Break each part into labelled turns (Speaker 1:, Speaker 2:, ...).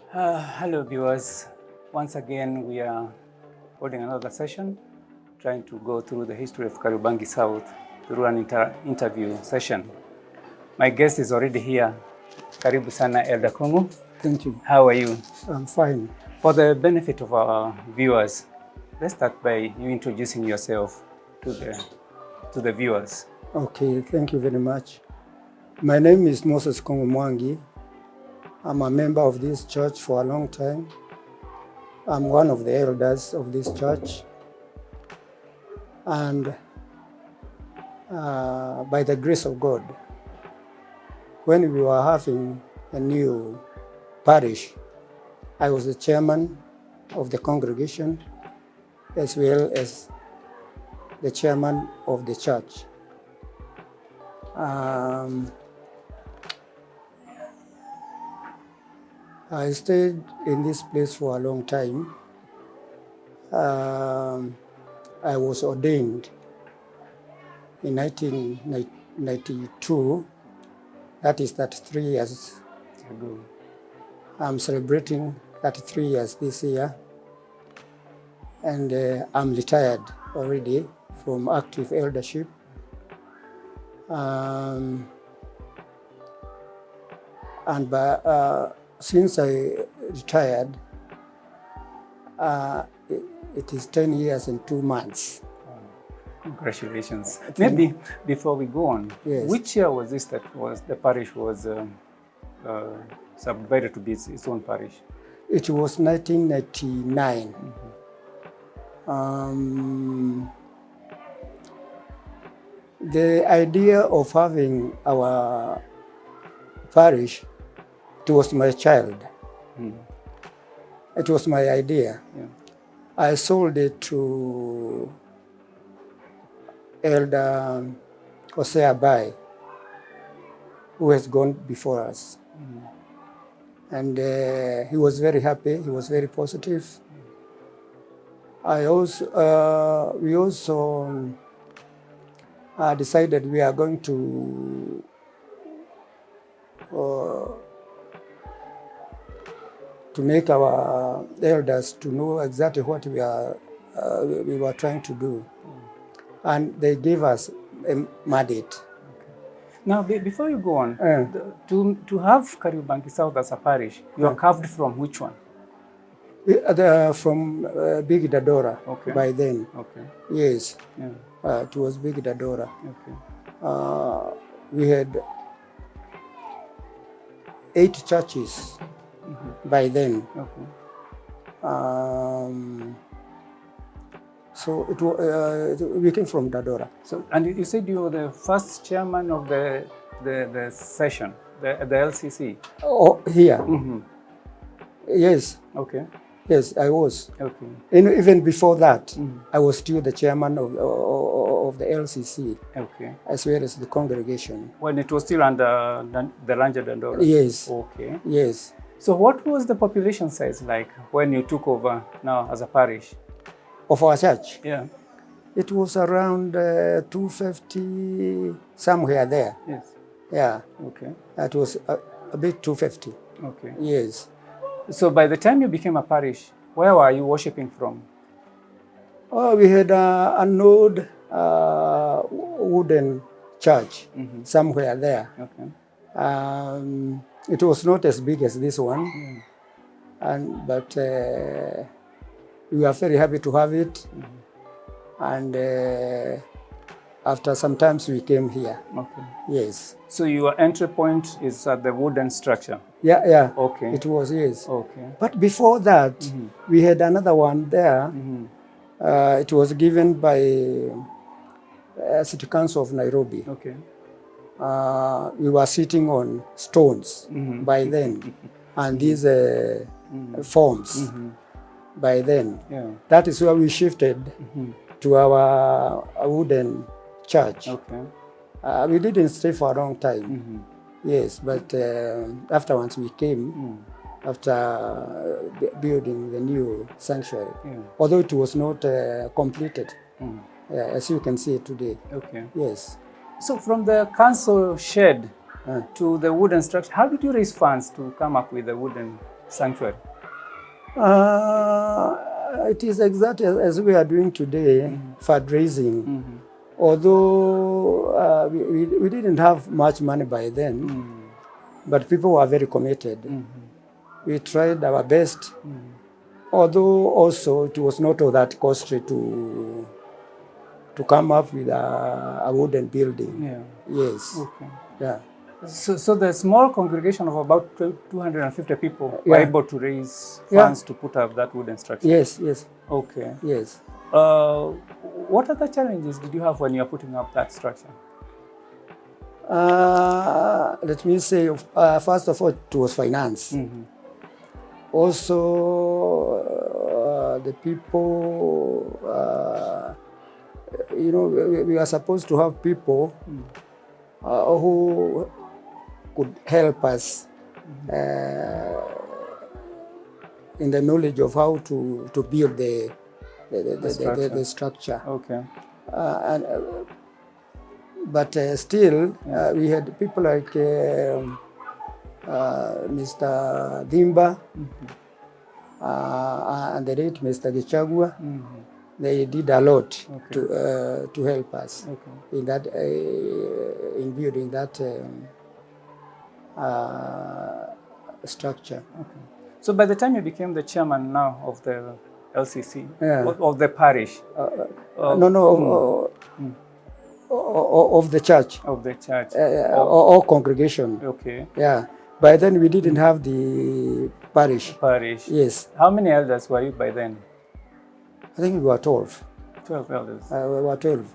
Speaker 1: Hello viewers, once again we are holding another session trying to go through the history of Kariobangi South through an interview session. My guest is already here. Karibu sana Elder Kongo.
Speaker 2: Thank you.
Speaker 1: How are you?
Speaker 2: I'm fine.
Speaker 1: For the benefit of our viewers, let's start by you introducing yourself to the viewers.
Speaker 2: Okay, thank you very much. My name is Moses Kongo Mwangi. I'm a member of this church for a long time. I'm one of the elders of this church. And by the grace of God, when we were having a new parish, I was the chairman of the congregation as well as the chairman of the church. I stayed in this place for a long time. I was ordained in 1992. That is 33 years ago. I'm celebrating 33 years this year. And I'm retired already from active eldership. Since I retired, it is 10 years and 2 months.
Speaker 1: Congratulations. Maybe before we go on,
Speaker 2: yes.
Speaker 1: Which year was this that the parish was subdivided to be its own parish?
Speaker 2: It was 1999. The idea of having our parish, it was my child. It was my idea.
Speaker 1: Yeah.
Speaker 2: I sold it to Elder Jose Abai, who has gone before us. And he was very happy, he was very positive. We also decided we are going to make our elders to know exactly what we were trying to do. And they gave us a mandate.
Speaker 1: Okay. Now, before you go on, to have Kariobangi South as a parish, you are carved from which one?
Speaker 2: From Big Dadora,
Speaker 1: okay.
Speaker 2: By then.
Speaker 1: Okay.
Speaker 2: Yes.
Speaker 1: Yeah.
Speaker 2: It was Big Dadora.
Speaker 1: Okay.
Speaker 2: We had 8 churches by then.
Speaker 1: Okay.
Speaker 2: So we came from Dadora.
Speaker 1: So, and you said you were the first chairman of the session, the LCC.
Speaker 2: Oh, here. Yes.
Speaker 1: Okay.
Speaker 2: Yes, I was.
Speaker 1: Okay.
Speaker 2: And even before that, I was still the chairman of the LCC.
Speaker 1: Okay.
Speaker 2: As well as the congregation.
Speaker 1: When it was still under the Ranger Dandora?
Speaker 2: Yes.
Speaker 1: Okay.
Speaker 2: Yes.
Speaker 1: So what was the population size like when you took over now as a parish?
Speaker 2: Of our church?
Speaker 1: Yeah.
Speaker 2: It was around 250, somewhere there.
Speaker 1: Yes.
Speaker 2: Yeah.
Speaker 1: Okay.
Speaker 2: It was a bit 250.
Speaker 1: Okay.
Speaker 2: Yes.
Speaker 1: So by the time you became a parish, where were you worshiping from?
Speaker 2: Oh, we had an old wooden church somewhere there.
Speaker 1: Okay.
Speaker 2: It was not as big as this one, but we were very happy to have it. And after some time we came here.
Speaker 1: Okay.
Speaker 2: Yes.
Speaker 1: So your entry point is at the wooden structure?
Speaker 2: Yeah, yeah.
Speaker 1: Okay.
Speaker 2: It was, yes.
Speaker 1: Okay.
Speaker 2: But before that, we had another one there. It was given by City Council of Nairobi.
Speaker 1: Okay.
Speaker 2: We were sitting on stones by then, and these forms by then.
Speaker 1: Yeah.
Speaker 2: That is where we shifted to our wooden church.
Speaker 1: Okay.
Speaker 2: We didn't stay for a long time. Yes, but afterwards we came after building the new sanctuary, although it was not completed, as you can see today.
Speaker 1: Okay.
Speaker 2: Yes.
Speaker 1: So from the council shed to the wooden structure, how did you raise funds to come up with the wooden sanctuary?
Speaker 2: It is exactly as we are doing today, fundraising. Although we didn't have much money by then, but people were very committed. We tried our best, although also it was not all that costly to come up with a wooden building.
Speaker 1: Yeah.
Speaker 2: Yes.
Speaker 1: Okay.
Speaker 2: Yeah.
Speaker 1: So the small congregation of about 250 people were able to raise funds to put up that wooden structure?
Speaker 2: Yes, yes.
Speaker 1: Okay.
Speaker 2: Yes.
Speaker 1: What other challenges did you have when you were putting up that structure?
Speaker 2: Let me say, first of all, it was finance. Also, the people, we are supposed to have people who could help us in the knowledge of how to build the structure.
Speaker 1: Okay.
Speaker 2: But still, we had people like Mr. Dimba and the late Mr. Gichagua. They did a lot to help us in that in building that structure. Okay.
Speaker 1: So by the time you became the chairman now of the LCC, of the parish?
Speaker 2: Of the church.
Speaker 1: Of the church.
Speaker 2: Or congregation.
Speaker 1: Okay.
Speaker 2: Yeah. By then we didn't have the parish.
Speaker 1: Parish.
Speaker 2: Yes.
Speaker 1: How many elders were you by then?
Speaker 2: I think we were 12.
Speaker 1: 12 elders.
Speaker 2: We were 12,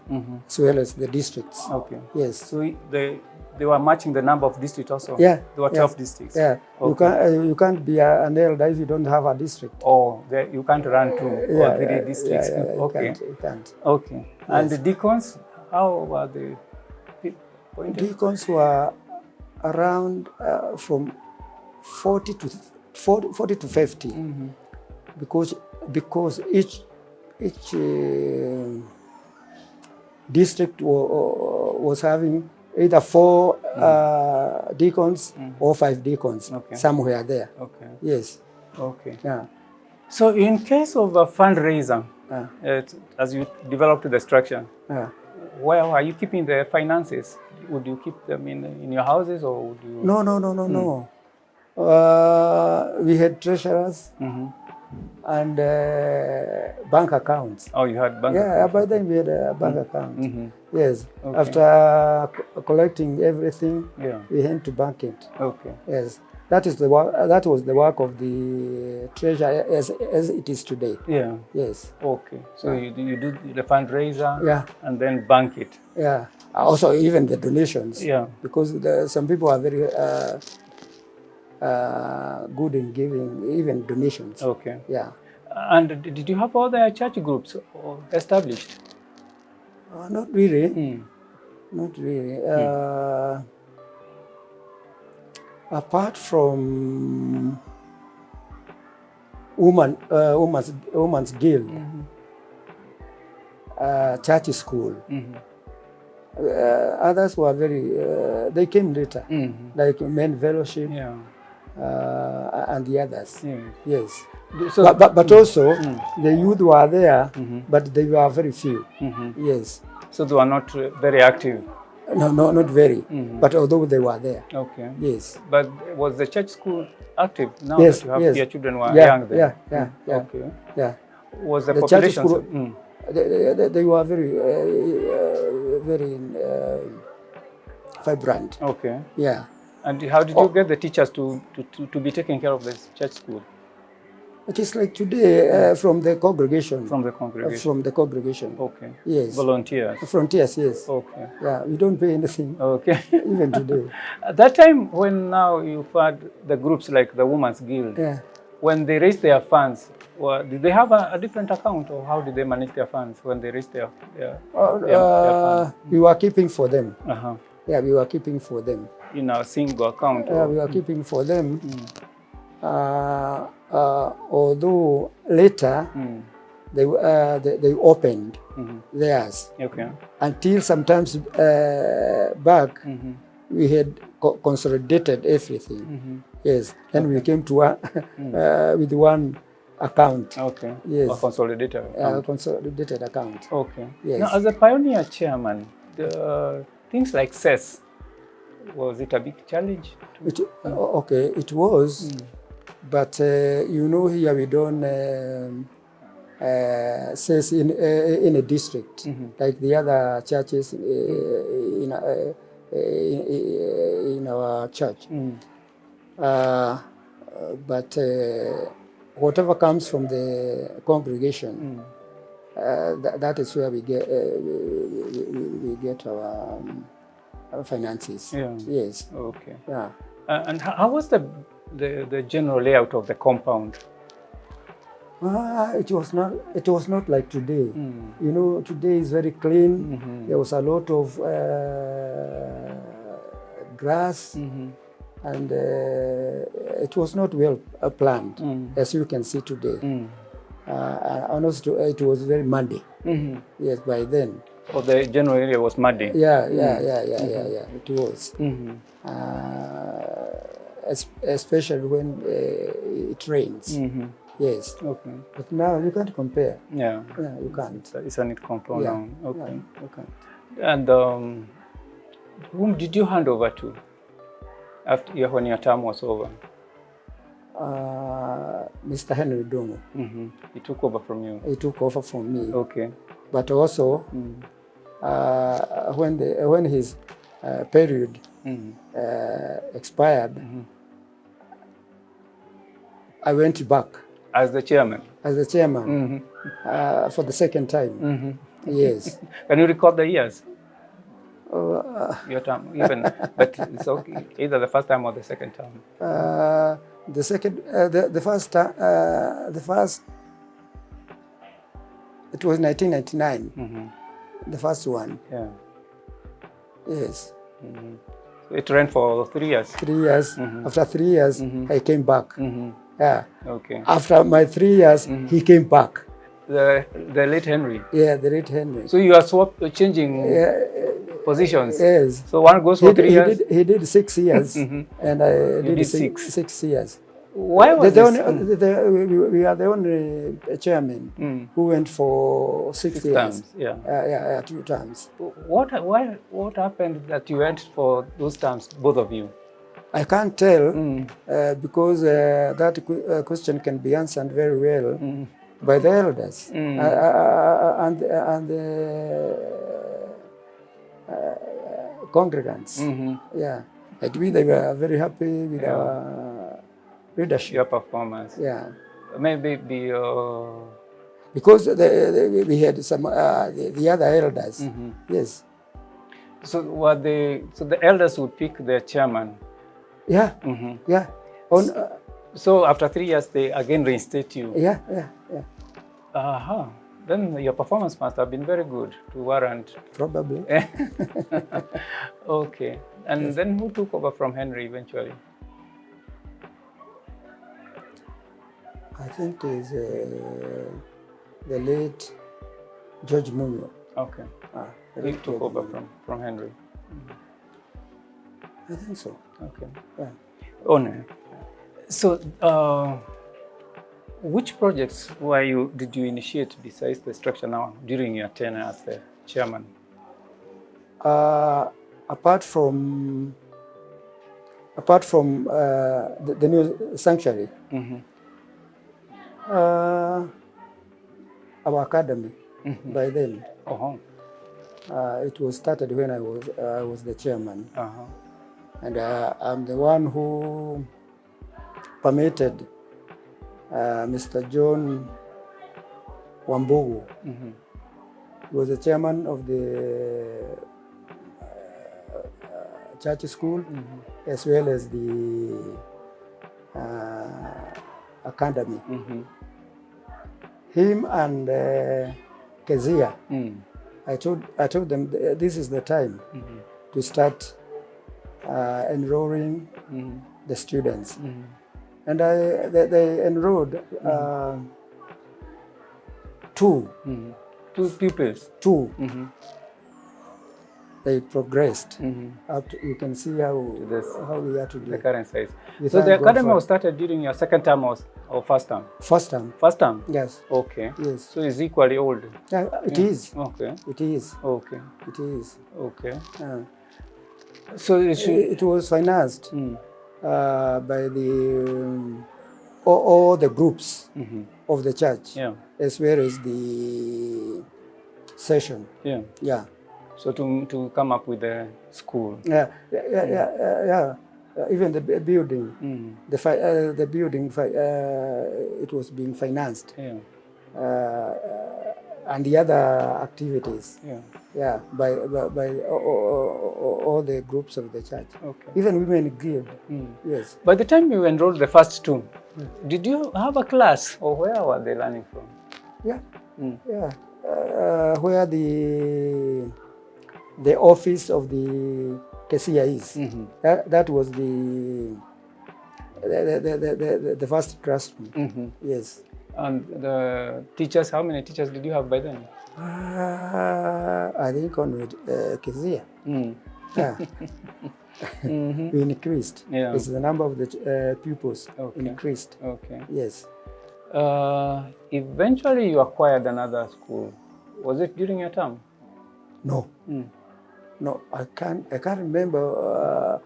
Speaker 2: as well as the districts.
Speaker 1: Okay.
Speaker 2: Yes.
Speaker 1: So they were matching the number of districts also?
Speaker 2: Yeah.
Speaker 1: There were 12 districts?
Speaker 2: Yeah. Okay. You can't be an elder if you don't have a district.
Speaker 1: Oh, you can't run 2 or 3 districts? Okay.
Speaker 2: You can't.
Speaker 1: Okay.
Speaker 2: Yes.
Speaker 1: And the deacons, how were they appointed?
Speaker 2: Deacons were around from 40 to 50, because each district was having either 4 deacons or 5 deacons. Somewhere there. Okay. Yes.
Speaker 1: Okay.
Speaker 2: Yeah.
Speaker 1: So in case of a fundraiser, as you developed the structure, where are you keeping the finances? Would you keep them in your houses, or would you?
Speaker 2: No. We had treasurers and bank accounts.
Speaker 1: Oh, you had bank accounts?
Speaker 2: Yeah, by then we had a bank account. Yes. Okay. After collecting everything, we had to bank it. Okay. Yes. That is the work. That was the work of the treasurer as it is today. Yeah. Yes.
Speaker 1: Okay. So you do the fundraiser. And then bank it.
Speaker 2: Yeah. Also, even the donations. Yeah. Because some people are very good in giving even donations. Okay. Yeah.
Speaker 1: And did you have other church groups established?
Speaker 2: Not really. Not really. Apart from women's guild, church school. Others were very. They came later, like men fellowship, and the others. Yes. So, but also the youth were there, but they were very few. Yes.
Speaker 1: So they were not very active.
Speaker 2: No, not very. But although they were there.
Speaker 1: Okay.
Speaker 2: Yes.
Speaker 1: But was the church school active now that you have your children were young then?
Speaker 2: Yeah.
Speaker 1: Okay.
Speaker 2: Yeah.
Speaker 1: Was the
Speaker 2: church
Speaker 1: population
Speaker 2: school, they were very, very vibrant.
Speaker 1: Okay.
Speaker 2: Yeah.
Speaker 1: And how did you get the teachers to be taking care of this church school?
Speaker 2: It is like today from the congregation.
Speaker 1: From the congregation.
Speaker 2: From the congregation.
Speaker 1: Okay.
Speaker 2: Yes.
Speaker 1: Volunteers.
Speaker 2: Volunteers, yes.
Speaker 1: Okay.
Speaker 2: Yeah, we don't pay anything.
Speaker 1: Okay.
Speaker 2: Even today.
Speaker 1: At that time, when now you've had the groups like the Women's Guild, when they raised their funds, did they have a different account, or how did they manage their funds when they raised their funds?
Speaker 2: We were keeping for them.
Speaker 1: Yeah,
Speaker 2: we were keeping for them.
Speaker 1: In a single account?
Speaker 2: Yeah, we were keeping for them. Although later they opened theirs.
Speaker 1: Okay.
Speaker 2: Until sometimes back, we had consolidated everything. Yes, and we came to with one account.
Speaker 1: Okay.
Speaker 2: Yes.
Speaker 1: A consolidated account.
Speaker 2: Consolidated account.
Speaker 1: Okay.
Speaker 2: Yes.
Speaker 1: Now, as a pioneer chairman, the things like cess, was it a big challenge?
Speaker 2: Okay, it was, but you know, here we don't cess in a district like the other churches in our church. But whatever comes from the congregation, that is where we get our finances.
Speaker 1: Yeah.
Speaker 2: Yes.
Speaker 1: Okay.
Speaker 2: Yeah.
Speaker 1: And how was the general layout of the compound?
Speaker 2: It was not like today. You know, today is very clean. There was a lot of grass, and it was not well planned, as you can see today. And also, it was very muddy. Yes, by then.
Speaker 1: Or the general area was muddy?
Speaker 2: Yeah. It was. Especially when it rains. Yes.
Speaker 1: Okay.
Speaker 2: But now you can't compare.
Speaker 1: Yeah.
Speaker 2: Yeah, you can't.
Speaker 1: It's a neat compound now. Okay.
Speaker 2: Yeah, you can't.
Speaker 1: And whom did you hand over to after when your term was over?
Speaker 2: Mr. Henry Domo.
Speaker 1: He took over from you?
Speaker 2: He took over from me.
Speaker 1: Okay.
Speaker 2: But also, when his period expired, I went back.
Speaker 1: As the chairman?
Speaker 2: As the chairman, for the second time. Yes.
Speaker 1: Can you recall the years? Your term, even, but it's okay. Either the first time or the second time.
Speaker 2: The first, it was 1999. The first one.
Speaker 1: Yeah.
Speaker 2: Yes.
Speaker 1: So it ran for 3 years.
Speaker 2: 3 years. After 3 years, I came back. Yeah.
Speaker 1: Okay.
Speaker 2: After my 3 years, he came back.
Speaker 1: The late Henry.
Speaker 2: Yeah, the late Henry.
Speaker 1: So you are changing positions.
Speaker 2: Yes.
Speaker 1: So one goes for 3 years.
Speaker 2: He did 6 years, and I did 6 years.
Speaker 1: Why was
Speaker 2: we are the only chairman who went for 6 years.
Speaker 1: Times, yeah.
Speaker 2: 2 times.
Speaker 1: What happened that you went for those terms, both of you?
Speaker 2: I can't tell because that question can be answered very well by the elders and the congregants. Yeah, I believe they were very happy with our leadership.
Speaker 1: Your performance.
Speaker 2: Yeah.
Speaker 1: Maybe
Speaker 2: because we had some the other elders. Yes.
Speaker 1: So the elders would pick their chairman.
Speaker 2: Yeah. Yeah.
Speaker 1: So after 3 years, they again reinstate you.
Speaker 2: Yeah.
Speaker 1: Then your performance must have been very good to warrant.
Speaker 2: Probably.
Speaker 1: Okay. And then who took over from Henry eventually?
Speaker 2: I think it is the late George Munyo.
Speaker 1: Okay. He took over from Henry.
Speaker 2: I think so.
Speaker 1: Okay.
Speaker 2: Yeah.
Speaker 1: Oh, no. So, which projects did you initiate besides the structure now during your tenure as the chairman?
Speaker 2: Apart from the new sanctuary, our academy by then. It was started when I was the chairman, and I'm the one who permitted Mr. John Wambugu. He was the chairman of the church school as well as the academy. Him and Kezia, I told them this is the time to start enrolling the students. And they enrolled 2
Speaker 1: 2 pupils.
Speaker 2: 2. they progressed.
Speaker 1: Mm-hmm.
Speaker 2: Up to, you can see how we are
Speaker 1: The
Speaker 2: today.
Speaker 1: current size.
Speaker 2: We
Speaker 1: So the
Speaker 2: thank God
Speaker 1: academy
Speaker 2: for-
Speaker 1: was started during your second term or first term?
Speaker 2: First time.
Speaker 1: First term?
Speaker 2: Yes.
Speaker 1: Okay.
Speaker 2: Yes.
Speaker 1: So it's equally old?
Speaker 2: Yeah, it
Speaker 1: Yeah.
Speaker 2: is.
Speaker 1: Okay.
Speaker 2: It is.
Speaker 1: Okay.
Speaker 2: It is.
Speaker 1: Okay.
Speaker 2: Yeah.
Speaker 1: So
Speaker 2: It was financed
Speaker 1: Mm.
Speaker 2: by the all the groups
Speaker 1: Mm-hmm.
Speaker 2: of the church,
Speaker 1: Yeah.
Speaker 2: as well as the session.
Speaker 1: Yeah.
Speaker 2: Yeah.
Speaker 1: So to come up with the school.
Speaker 2: Yeah. Even the building,
Speaker 1: Mm.
Speaker 2: the building, it was being financed,
Speaker 1: Yeah.
Speaker 2: and the other activities.
Speaker 1: Yeah.
Speaker 2: Yeah, by all the groups of the church.
Speaker 1: Okay.
Speaker 2: Even women give.
Speaker 1: Mm.
Speaker 2: Yes.
Speaker 1: By the time you enrolled the first two, did you have a class or where were they learning from?
Speaker 2: Yeah.
Speaker 1: Mm.
Speaker 2: Yeah. Where the office of the cashier is.
Speaker 1: Mm-hmm.
Speaker 2: That was the first classroom.
Speaker 1: Mm-hmm.
Speaker 2: Yes.
Speaker 1: And the teachers, how many teachers did you have by then?
Speaker 2: I think on cashier.
Speaker 1: Mm.
Speaker 2: Yeah.
Speaker 1: Mm-hmm.
Speaker 2: We increased.
Speaker 1: Yeah.
Speaker 2: It's the number of the pupils increased.
Speaker 1: Okay.
Speaker 2: Yes.
Speaker 1: Eventually you acquired another school. Was it during your term?
Speaker 2: No.
Speaker 1: Mm.
Speaker 2: No, I can't remember.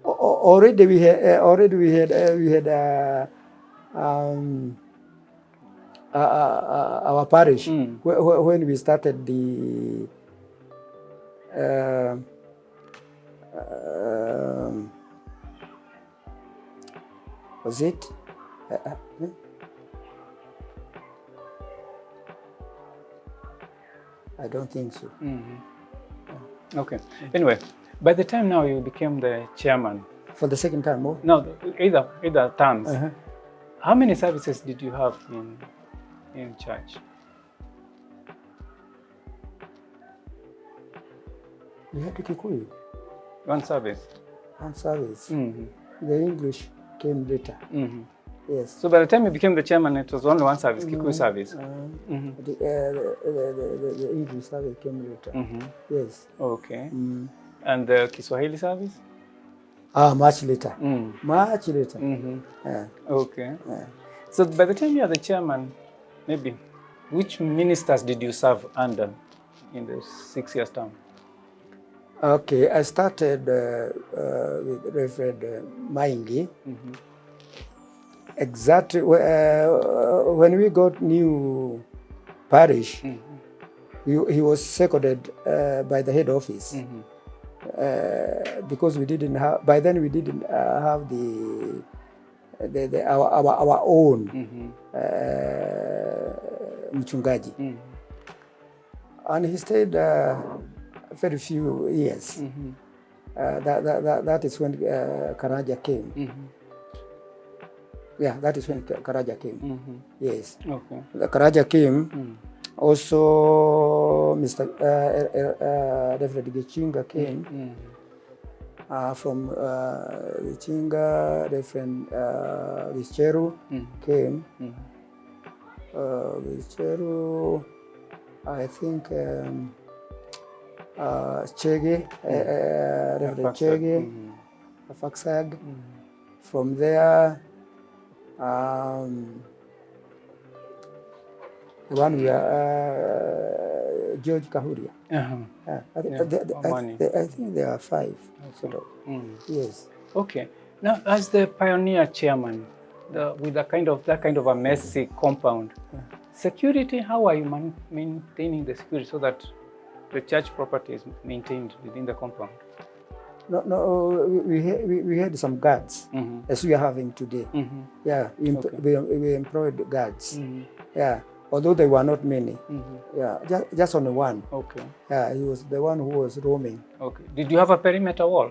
Speaker 2: Already we had our parish when we started the was it? I don't think so.
Speaker 1: Mm-hmm. Okay. Anyway, by the time now you became the chairman.
Speaker 2: For the second time, oh?
Speaker 1: No, either terms. How many services did you have in church?
Speaker 2: We had Kikuyu.
Speaker 1: One service.
Speaker 2: One service.
Speaker 1: Mm-hmm.
Speaker 2: The English came later.
Speaker 1: Mm-hmm.
Speaker 2: Yes.
Speaker 1: So by the time you became the chairman, it was only one service, Kikuyu service.
Speaker 2: The English service came later. Yes.
Speaker 1: Okay. And the Kiswahili service?
Speaker 2: Much later. Much later.
Speaker 1: Yeah. Okay. Yeah. So by the time you are the chairman, maybe, which ministers did you serve under in the 6 years term?
Speaker 2: Okay, I started with Reverend Maingi. Exactly when we got new parish, he was seconded by the head office because we didn't have by then we didn't have our own mchungaji, and he stayed very few years. That is when Karaja came. Yeah, that is when Karaja came. Yes. Okay. Karaja came. Also, Mr. Reverend Gichinga came. From Gichinga, Reverend Vicheru came. Vicheru, I think Chege, Reverend Chege, Faksag. From there, the one we are George Kahuria. I think there are 5. Sort of. Yes.
Speaker 1: Okay. Now, as the pioneer chairman, with that kind of a messy compound, security. How are you maintaining the security so that the church property is maintained within the compound?
Speaker 2: No, we had some guards as we are having today. Yeah, we employed guards. Yeah, although there were not many. Yeah, just only one. Okay. Yeah, he was the one who was roaming.
Speaker 1: Okay. Did you have a perimeter wall?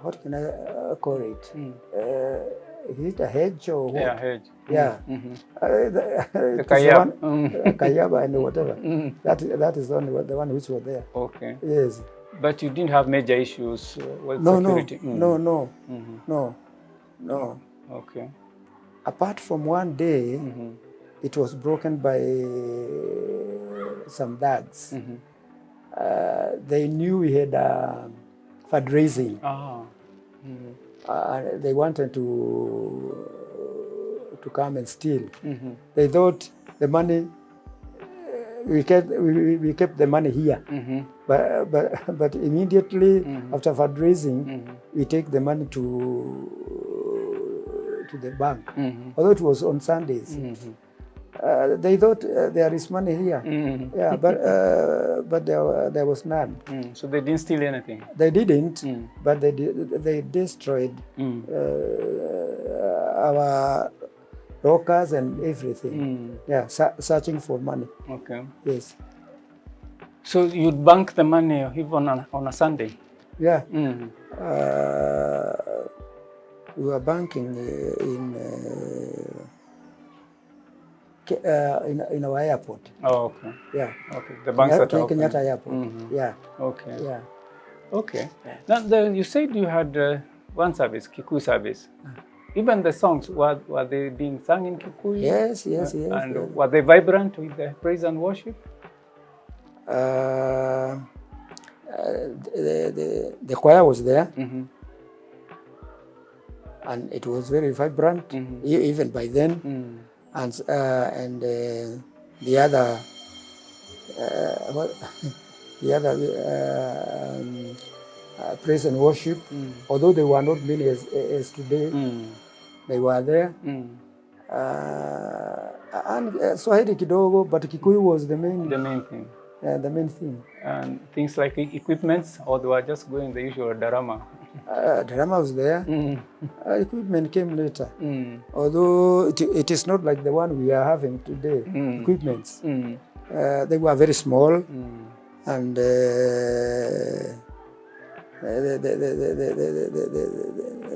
Speaker 2: What can I call it? Is it a hedge or what?
Speaker 1: Yeah, hedge.
Speaker 2: Yeah.
Speaker 1: The
Speaker 2: Kayaba and whatever. That is the one which was there.
Speaker 1: Okay.
Speaker 2: Yes.
Speaker 1: But you didn't have major issues with security?
Speaker 2: No.
Speaker 1: Okay.
Speaker 2: Apart from one day, it was broken by some thugs. They knew we had fundraising. They wanted to come and steal. They thought the money, we kept the money here, but immediately after fundraising, we take the money to the bank, although it was on Sundays. They thought there is money here, yeah, but there was none.
Speaker 1: So they didn't steal anything?
Speaker 2: They didn't, but they destroyed our lockers and everything. Yeah, searching for money.
Speaker 1: Okay.
Speaker 2: Yes.
Speaker 1: So you'd bank the money even on a Sunday?
Speaker 2: Yeah. We were banking in our airport.
Speaker 1: Oh, okay.
Speaker 2: Yeah.
Speaker 1: Okay. The banks that are open.
Speaker 2: Kenyatta Airport. Yeah.
Speaker 1: Okay.
Speaker 2: Yeah.
Speaker 1: Okay. Now, you said you had one service, Kikuyu service. Even the songs, were they being sung in Kikuyu?
Speaker 2: Yes.
Speaker 1: And were they vibrant with the praise and worship?
Speaker 2: The choir was there, and it was very vibrant, even by then. And the other praise and worship, although they were not many as today, they were there. And Swahili kidogo, but Kikuyu was the main
Speaker 1: thing.
Speaker 2: The main thing.
Speaker 1: And things like equipments, or they were just going the usual darama?
Speaker 2: Drama was there. Equipment came later. Although it is not like the one we are having today. Equipments. They were very small, and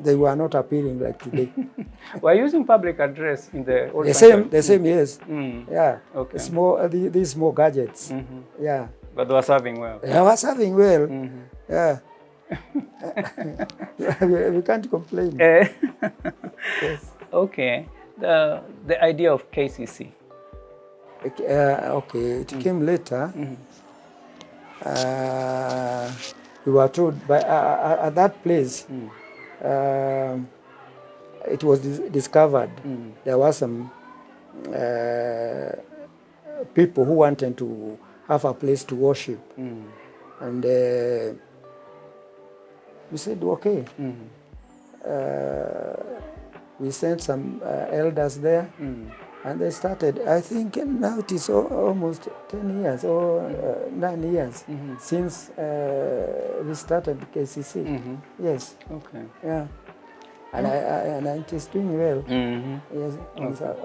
Speaker 2: they were not appealing like today.
Speaker 1: We're using public address in the old
Speaker 2: the same, yes. Yeah. Okay. It's more these more gadgets. Yeah.
Speaker 1: But they were serving well.
Speaker 2: They were serving well. Yeah. we can't complain. Yes.
Speaker 1: Okay. The idea of KCC.
Speaker 2: Okay. It came later. We were told by at that place. It was discovered there were some people who wanted to have a place to worship, and we said okay. We sent some elders there, and they started. I think now it is almost 10 years or 9 years since we started KCC. Yes.
Speaker 1: Okay.
Speaker 2: Yeah. And it is doing well. Yes,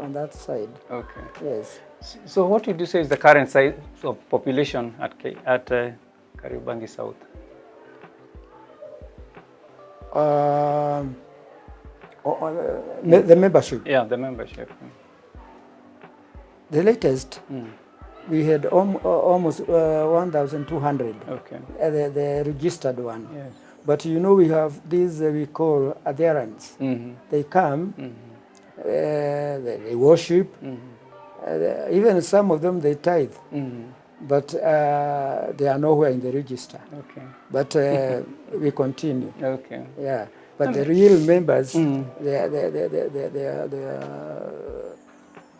Speaker 2: on that side.
Speaker 1: Okay.
Speaker 2: Yes.
Speaker 1: So what would you say is the current size of population at Kariobangi South?
Speaker 2: The membership.
Speaker 1: Yeah, the membership.
Speaker 2: The latest, we had almost 1,200.
Speaker 1: Okay.
Speaker 2: The registered one.
Speaker 1: Yes.
Speaker 2: But you know, we have these we call adherents. They come, they worship, even some of them they tithe, but they are nowhere in the register.
Speaker 1: Okay.
Speaker 2: But we continue.
Speaker 1: Okay.
Speaker 2: Yeah. But the real members, they are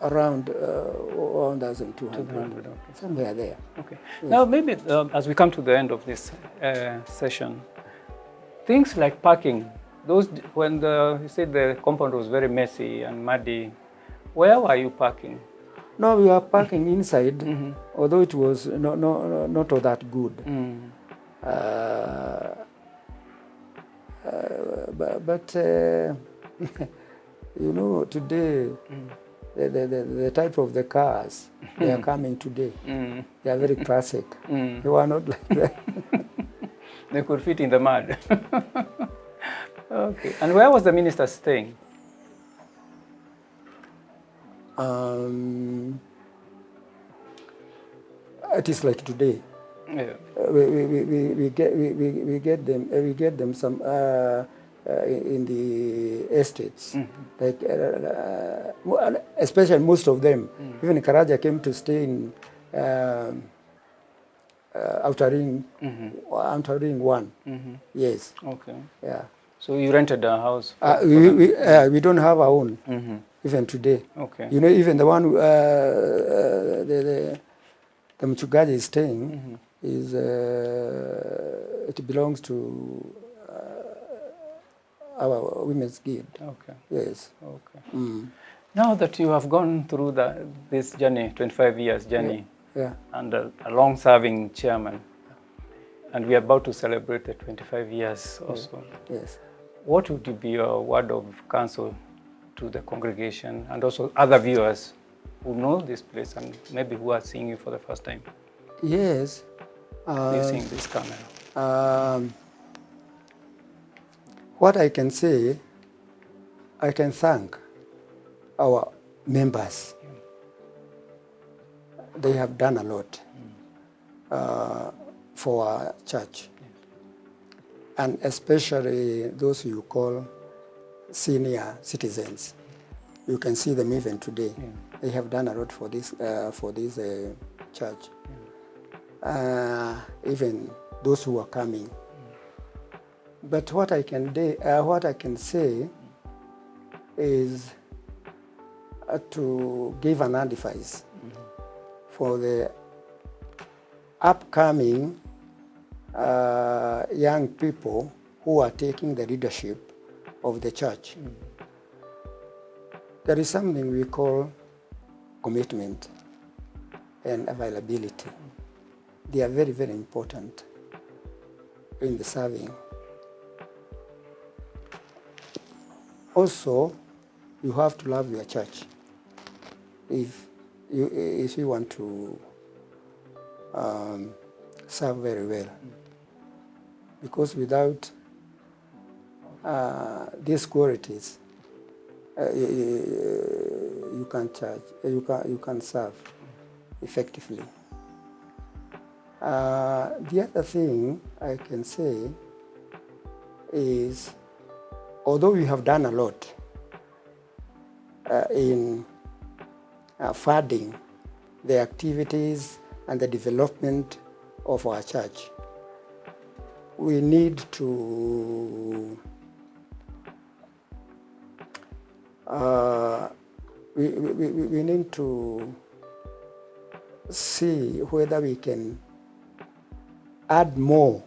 Speaker 2: around 1,200.
Speaker 1: Okay.
Speaker 2: Somewhere there.
Speaker 1: Okay. Yes. Now maybe as we come to the end of this session, things like parking, when you said the compound was very messy and muddy, where were you parking?
Speaker 2: No, we were parking inside, although it was not all that good. But you know, today, the type of the cars they are coming today, they are very classic. They were not like that.
Speaker 1: They could fit in the mud. Okay. And where was the minister staying?
Speaker 2: It is like today.
Speaker 1: Yeah.
Speaker 2: We get them some in the estates, like especially most of them. Even Karaja came to stay in outer ring, outer ring 1. Yes.
Speaker 1: Okay.
Speaker 2: Yeah.
Speaker 1: So you rented a house?
Speaker 2: We don't have our own, even today.
Speaker 1: Okay.
Speaker 2: You know, even the one the Mchungaji is staying is it belongs to our women's guild.
Speaker 1: Okay.
Speaker 2: Yes.
Speaker 1: Okay. Now that you have gone through this journey, 25 years journey, and a long-serving chairman, and we are about to celebrate the 25 years also.
Speaker 2: Yes.
Speaker 1: What would be your word of counsel to the congregation and also other viewers who know this place and maybe who are seeing you for the first time?
Speaker 2: Yes.
Speaker 1: Using this camera.
Speaker 2: What I can say, I can thank our members. They have done a lot for our church. And especially those you call senior citizens. You can see them even today. They have done a lot for this church. Even those who are coming. But what I can say is to give an advice for the upcoming young people who are taking the leadership of the church. There is something we call commitment and availability. They are very, very important in the serving. Also, you have to love your church if you want to serve very well. Because without these qualities, you can't serve effectively. The other thing I can say is, although we have done a lot in funding the activities and the development of our church, we need to we need to see whether we can add more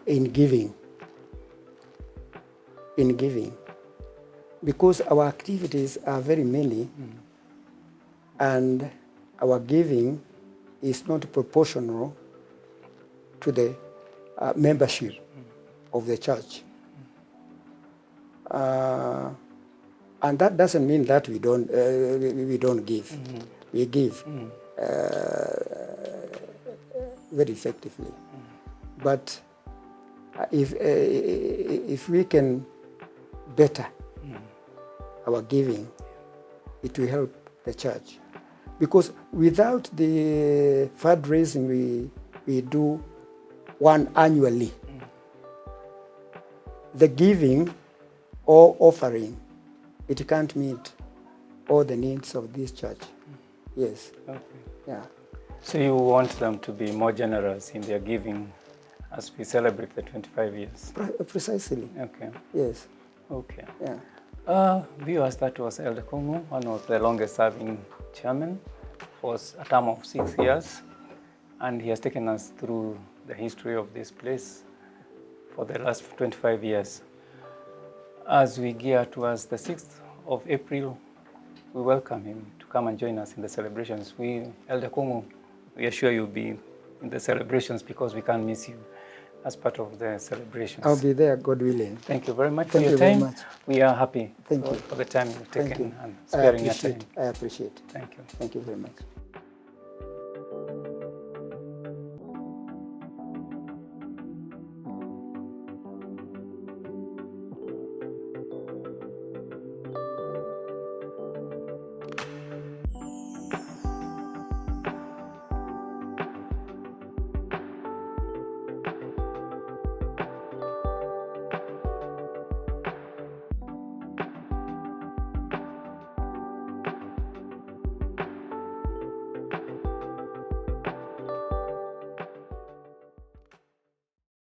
Speaker 2: in giving, because our activities are very many, and our giving is not proportional to the membership of the church. And that doesn't mean that we don't give. We give very effectively. But if we can better our giving, it will help the church. Because without the fundraising we do one annually, the giving or offering, it can't meet all the needs of this church. Yes.
Speaker 1: Okay.
Speaker 2: Yeah.
Speaker 1: So you want them to be more generous in their giving as we celebrate the 25 years?
Speaker 2: Precisely.
Speaker 1: Okay.
Speaker 2: Yes.
Speaker 1: Okay.
Speaker 2: Yeah.
Speaker 1: Viewers, that was Elder Kungu, one of the longest serving chairman for a term of 6 years. And he has taken us through the history of this place for the last 25 years. As we gear towards the 6th of April, we welcome him to come and join us in the celebrations. Elder Kungu, we are sure you'll be in the celebrations because we can't miss you as part of the celebrations.
Speaker 2: I'll be there, God willing.
Speaker 1: Thank you very much
Speaker 2: Thank
Speaker 1: for your
Speaker 2: you very
Speaker 1: time.
Speaker 2: much.
Speaker 1: We are happy
Speaker 2: Thank you
Speaker 1: for the time you've taken
Speaker 2: Thank you.
Speaker 1: and sparing your time.
Speaker 2: I appreciate.
Speaker 1: Thank you.
Speaker 2: Thank you very much.